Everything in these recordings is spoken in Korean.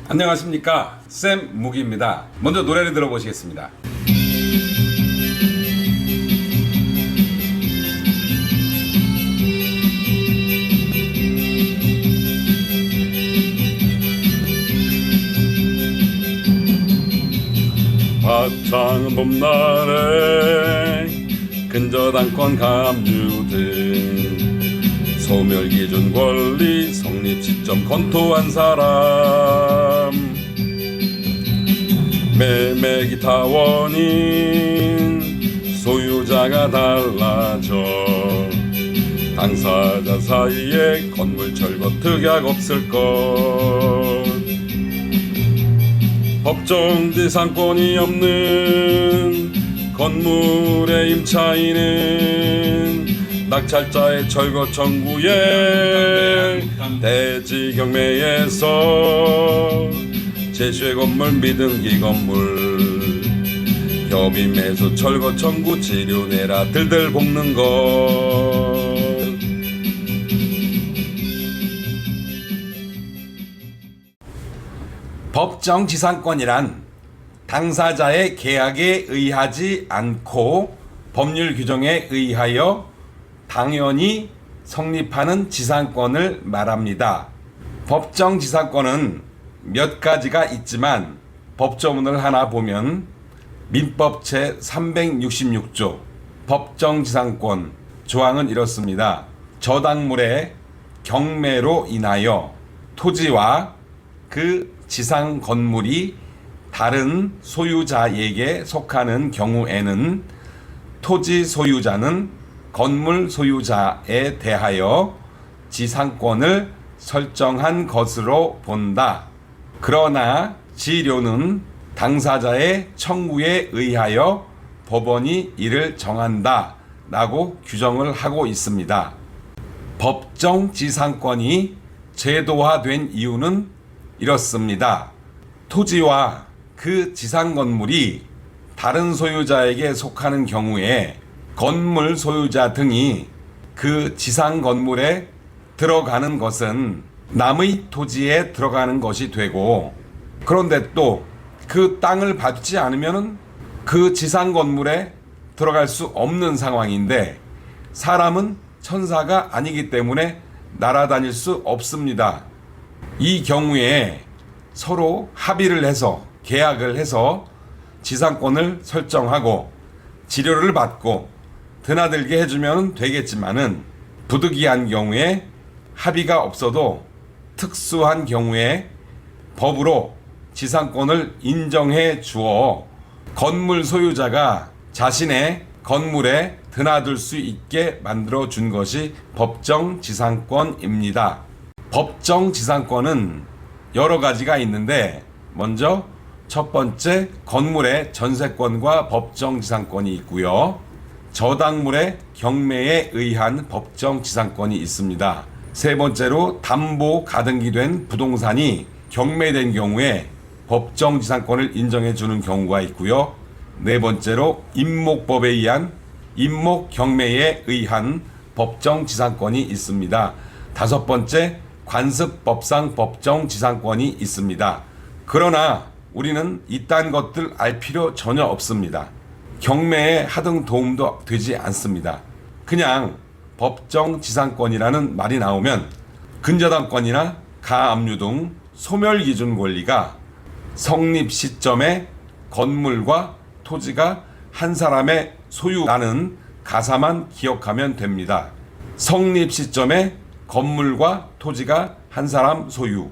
안녕하십니까, 쌤 무기입니다. 먼저 노래를 들어보시겠습니다. 화창한 봄날에 근저당권 감유등 소멸기준 권리 성립 시점 검토한 사람 매매기타 원인 소유자가 달라져 당사자 사이에 건물 철거 특약 없을 것 법정지상권이 없는 건물의 임차인은 낙찰자의 철거 청구에 대지 경매에서 제시의 건물 미등기 건물 협의 매수 철거 청구 지료 내라 들들 볶는 것. 법정지상권이란 당사자의 계약에 의하지 않고 법률 규정에 의하여 당연히 성립하는 지상권을 말합니다. 법정지상권은 몇 가지가 있지만 법조문을 하나 보면 민법 제 366조 법정지상권 조항은 이렇습니다. 저당물의 경매로 인하여 토지와 그 지상 건물이 다른 소유자에게 속하는 경우에는 토지 소유자는 건물 소유자에 대하여 지상권을 설정한 것으로 본다. 그러나 지료는 당사자의 청구에 의하여 법원이 이를 정한다 라고 규정을 하고 있습니다. 법정지상권이 제도화된 이유는 이렇습니다. 토지와 그 지상 건물이 다른 소유자에게 속하는 경우에 건물 소유자 등이 그 지상 건물에 들어가는 것은 남의 토지에 들어가는 것이 되고, 그런데 또 그 땅을 받지 않으면 그 지상 건물에 들어갈 수 없는 상황인데, 사람은 천사가 아니기 때문에 날아다닐 수 없습니다. 이 경우에 서로 합의를 해서 계약을 해서 지상권을 설정하고 지료를 받고 드나들게 해주면 되겠지만은, 부득이한 경우에 합의가 없어도 특수한 경우에 법으로 지상권을 인정해 주어 건물 소유자가 자신의 건물에 드나들 수 있게 만들어 준 것이 법정지상권입니다. 법정지상권은 여러 가지가 있는데, 먼저 첫 번째 건물의 전세권과 법정지상권이 있고요. 저당물의 경매에 의한 법정지상권이 있습니다. 세 번째로 담보 가등기 된 부동산이 경매된 경우에 법정지상권을 인정해 주는 경우가 있고요. 네 번째로 임목법에 의한 임목경매에 의한 법정지상권이 있습니다. 다섯 번째 관습법상 법정지상권이 있습니다. 그러나 우리는 이딴 것들 알 필요 전혀 없습니다. 경매에 하등 도움도 되지 않습니다. 그냥 법정지상권이라는 말이 나오면 근저당권이나 가압류 등 소멸기준 권리가 성립 시점에 건물과 토지가 한 사람의 소유라는 가사만 기억하면 됩니다. 성립 시점에 건물과 토지가 한 사람 소유,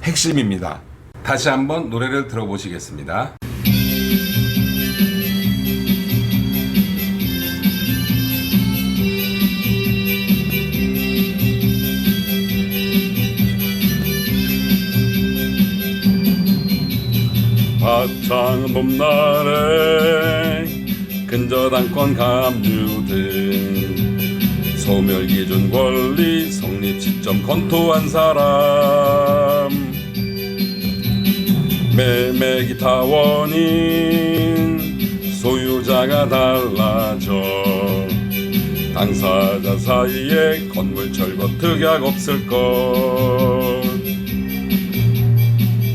핵심입니다. 다시 한번 노래를 들어보시겠습니다. 화창한 봄날에 근저당권 감유등 소멸기준 권리 성립 시점 검토한 사람 매매기타 원인 소유자가 달라져 당사자 사이에 건물 철거 특약 없을 것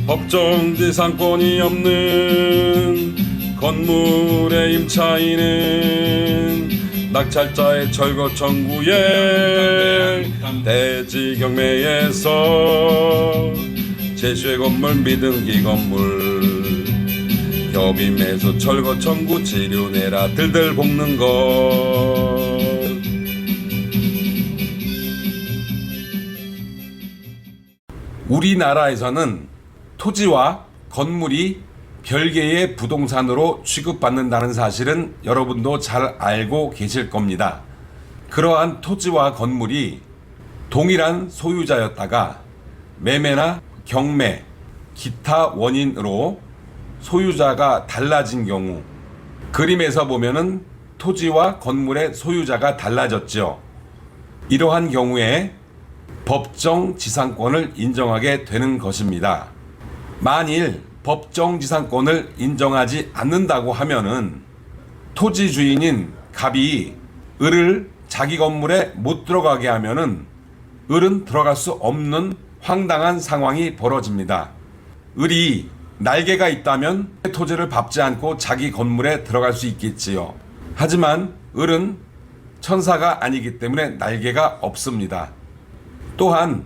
법정지상권이 없는 건물의 임차인은 낙찰자의 철거 청구에 대지 경매에서 제시의 건물 미등기 건물 협의 매수 철거 청구 지료 내라 들들 볶는 것. 우리나라에서는 토지와 건물이 별개의 부동산으로 취급받는다는 사실은 여러분도 잘 알고 계실 겁니다. 그러한 토지와 건물이 동일한 소유자였다가 매매나 경매, 기타 원인으로 소유자가 달라진 경우, 그림에서 보면은 토지와 건물의 소유자가 달라졌죠. 이러한 경우에 법정 지상권을 인정하게 되는 것입니다. 만일 법정 지상권을 인정하지 않는다고 하면은 토지 주인인 갑이 을을 자기 건물에 못 들어가게 하면은 을은 들어갈 수 없는 황당한 상황이 벌어집니다. 을이 날개가 있다면 토지를 밟지 않고 자기 건물에 들어갈 수 있겠지요. 하지만 을은 천사가 아니기 때문에 날개가 없습니다. 또한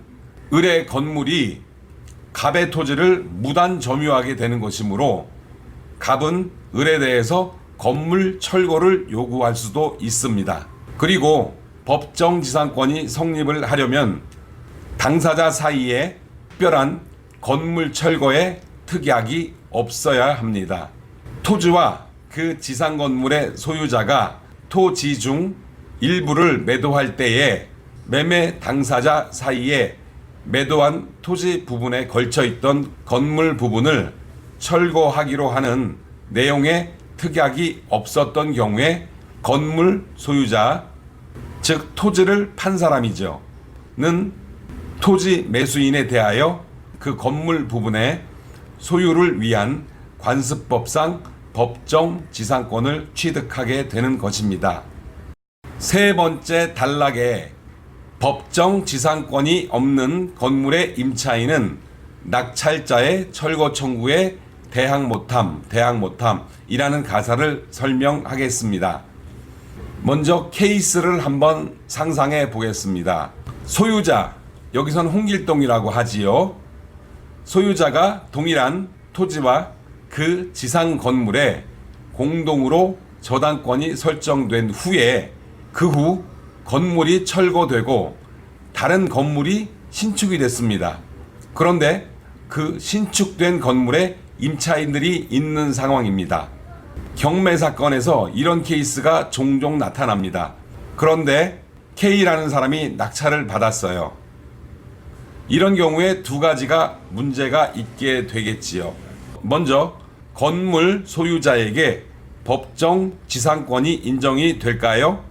을의 건물이 갑의 토지를 무단 점유하게 되는 것이므로 갑은 을에 대해서 건물 철거를 요구할 수도 있습니다. 그리고 법정지상권이 성립을 하려면 당사자 사이에 특별한 건물 철거의 특약이 없어야 합니다. 토지와 그 지상 건물의 소유자가 토지 중 일부를 매도할 때에 매매 당사자 사이에 매도한 토지 부분에 걸쳐 있던 건물 부분을 철거하기로 하는 내용의 특약이 없었던 경우에 건물 소유자, 즉 토지를 판 사람이죠. 는 토지 매수인에 대하여 그 건물 부분의 소유를 위한 관습법상 법정 지상권을 취득하게 되는 것입니다. 세 번째 단락에 법정 지상권이 없는 건물의 임차인은 낙찰자의 철거 청구에 대항 못함이라는 가사를 설명하겠습니다. 먼저 케이스를 한번 상상해 보겠습니다. 소유자, 여기선 홍길동이라고 하지요. 소유자가 동일한 토지와 그 지상 건물에 공동으로 저당권이 설정된 후에 그 후 건물이 철거되고 다른 건물이 신축이 됐습니다. 그런데 그 신축된 건물에 임차인들이 있는 상황입니다. 경매 사건에서 이런 케이스가 종종 나타납니다. 그런데 K라는 사람이 낙찰을 받았어요. 이런 경우에 두 가지가 문제가 있게 되겠지요. 먼저 건물 소유자에게 법정 지상권이 인정이 될까요?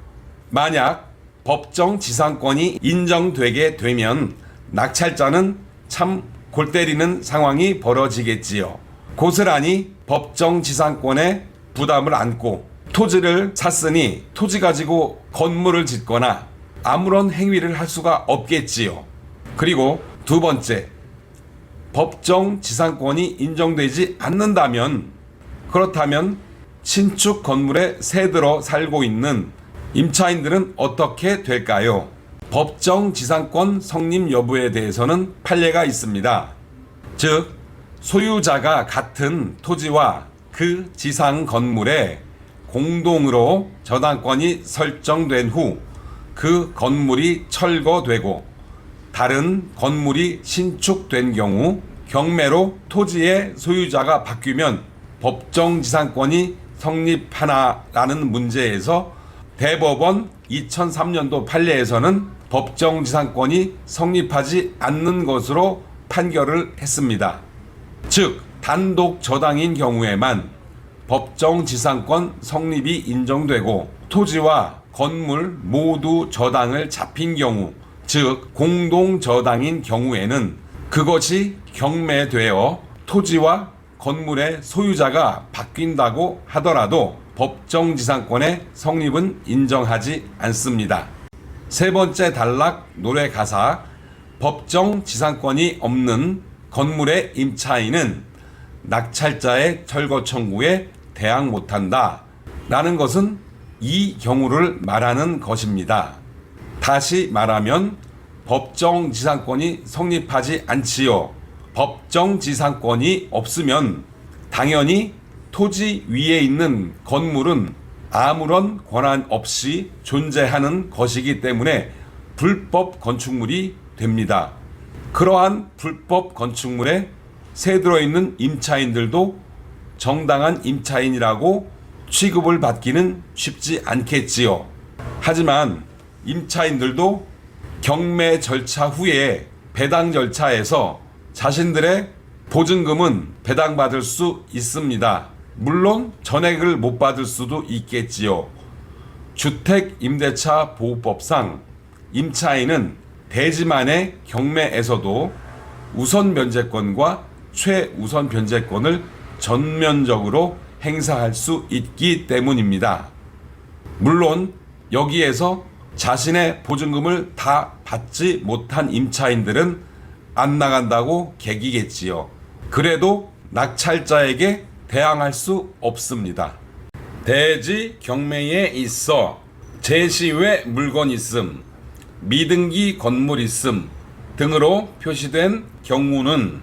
만약 법정 지상권이 인정되게 되면 낙찰자는 참 골 때리는 상황이 벌어지겠지요. 고스란히 법정 지상권의 부담을 안고 토지를 샀으니 토지 가지고 건물을 짓거나 아무런 행위를 할 수가 없겠지요. 그리고 두 번째, 법정 지상권이 인정되지 않는다면, 그렇다면 신축 건물에 새들어 살고 있는 임차인들은 어떻게 될까요? 법정 지상권 성립 여부에 대해서는 판례가 있습니다. 즉, 소유자가 같은 토지와 그 지상 건물에 공동으로 저당권이 설정된 후 그 건물이 철거되고 다른 건물이 신축된 경우 경매로 토지의 소유자가 바뀌면 법정지상권이 성립하나라는 문제에서 대법원 2003년도 판례에서는 법정지상권이 성립하지 않는 것으로 판결을 했습니다. 즉 단독 저당인 경우에만 법정지상권 성립이 인정되고 토지와 건물 모두 저당을 잡힌 경우, 즉 공동저당인 경우에는 그것이 경매되어 토지와 건물의 소유자가 바뀐다고 하더라도 법정지상권의 성립은 인정하지 않습니다. 세 번째 단락 노래 가사, 법정지상권이 없는 건물의 임차인은 낙찰자의 철거 청구에 대항 못한다 라는 것은 이 경우를 말하는 것입니다. 다시 말하면 법정지상권이 성립하지 않지요. 법정지상권이 없으면 당연히 토지 위에 있는 건물은 아무런 권한 없이 존재하는 것이기 때문에 불법 건축물이 됩니다. 그러한 불법 건축물에 새들어 있는 임차인들도 정당한 임차인이라고 취급을 받기는 쉽지 않겠지요. 하지만 임차인들도 경매 절차 후에 배당 절차에서 자신들의 보증금은 배당받을 수 있습니다. 물론 전액을 못 받을 수도 있겠지요. 주택임대차보호법상 임차인은 대지만의 경매에서도 우선 변제권과 최우선 변제권을 전면적으로 행사할 수 있기 때문입니다. 물론 여기에서 자신의 보증금을 다 받지 못한 임차인들은 안 나간다고 개기겠지요. 그래도 낙찰자에게 대항할 수 없습니다. 대지 경매에 있어 제시외 물건 있음, 미등기 건물 있음 등으로 표시된 경우는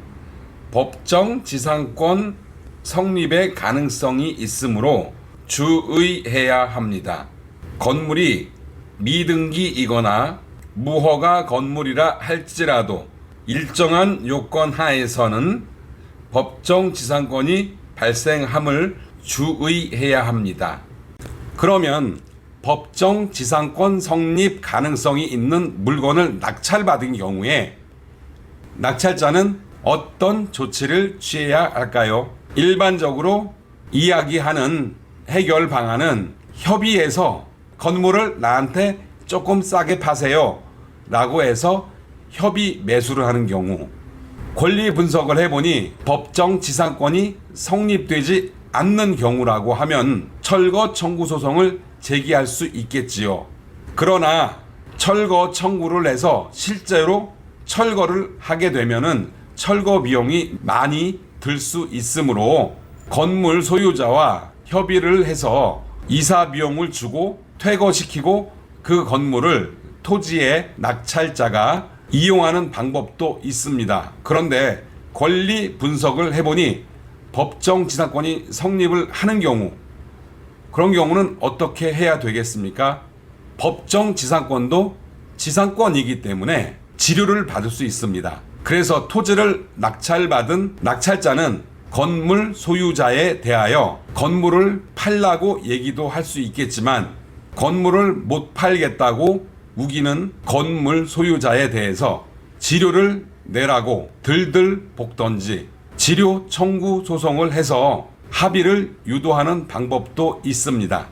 법정 지상권 성립의 가능성이 있으므로 주의해야 합니다. 건물이 미등기이거나 무허가 건물이라 할지라도 일정한 요건 하에서는 법정 지상권이 발생함을 주의해야 합니다. 그러면 법정 지상권 성립 가능성이 있는 물건을 낙찰받은 경우에 낙찰자는 어떤 조치를 취해야 할까요? 일반적으로 이야기하는 해결 방안은 협의해서 건물을 나한테 조금 싸게 파세요 라고 해서 협의 매수를 하는 경우, 권리 분석을 해보니 법정 지상권이 성립되지 않는 경우라고 하면 철거 청구 소송을 제기할 수 있겠지요. 그러나 철거 청구를 해서 실제로 철거를 하게 되면은 철거 비용이 많이 들 수 있으므로 건물 소유자와 협의를 해서 이사 비용을 주고 퇴거시키고 그 건물을 토지의 낙찰자가 이용하는 방법도 있습니다. 그런데 권리 분석을 해보니 법정 지상권이 성립을 하는 경우, 그런 경우는 어떻게 해야 되겠습니까? 법정 지상권도 지상권이기 때문에 지료를 받을 수 있습니다. 그래서 토지를 낙찰받은 낙찰자는 건물 소유자에 대하여 건물을 팔라고 얘기도 할 수 있겠지만 건물을 못 팔겠다고 우기는 건물 소유자에 대해서 지료를 내라고 들들 볶던지 지료 청구 소송을 해서 합의를 유도하는 방법도 있습니다.